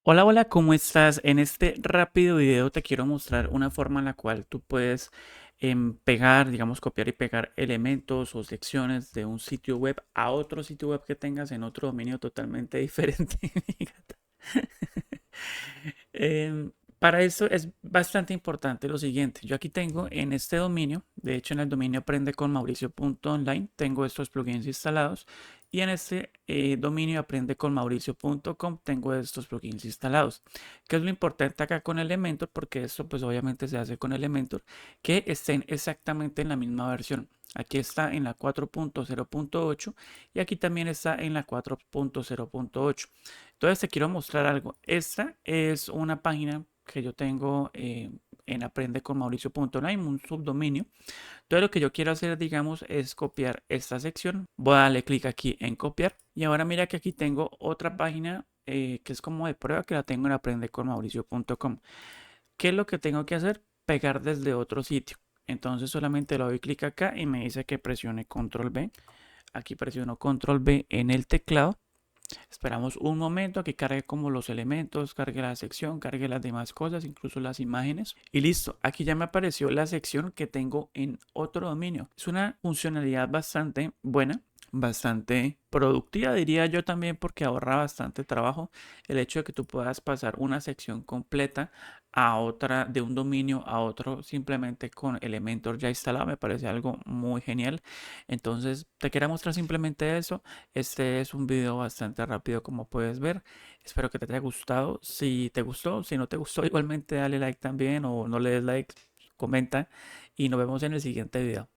Hola, hola, ¿cómo estás? En este rápido video te quiero mostrar una forma en la cual tú puedes pegar, digamos, copiar y pegar elementos o secciones de un sitio web a otro sitio web que tengas en otro dominio totalmente diferente. Mi gata. Para eso es bastante importante lo siguiente. Yo aquí tengo en este dominio, de hecho en el dominio aprendeconmauricio.online, tengo estos plugins instalados y en este dominio aprendeconmauricio.com tengo estos plugins instalados. ¿Qué es lo importante acá con Elementor? Porque esto pues obviamente se hace con Elementor, que estén exactamente en la misma versión. Aquí está en la 4.0.8 y aquí también está en la 4.0.8. Entonces te quiero mostrar algo. Esta es una página que yo tengo en aprendeconmauricio.online, un subdominio. Entonces lo que yo quiero hacer, digamos, es copiar esta sección. Voy a darle clic aquí en copiar. Y ahora mira que aquí tengo otra página que es como de prueba que la tengo en aprendeconmauricio.com. ¿Qué es lo que tengo que hacer? Pegar desde otro sitio. Entonces solamente le doy clic acá y me dice que presione control B. Aquí presiono control B en el teclado. Esperamos un momento a que cargue como los elementos, cargue la sección, cargue las demás cosas, incluso las imágenes. Y listo, aquí ya me apareció la sección que tengo en otro dominio. Es una funcionalidad bastante buena, bastante productiva, diría yo también, porque ahorra bastante trabajo el hecho de que tú puedas pasar una sección completa a otra, de un dominio a otro, simplemente con Elementor ya instalado. Me parece algo muy genial. Entonces, te quería mostrar simplemente eso. Este es un video bastante rápido como puedes ver. Espero que te haya gustado. Si te gustó, si no te gustó, igualmente dale like también o no le des like, comenta y nos vemos en el siguiente video.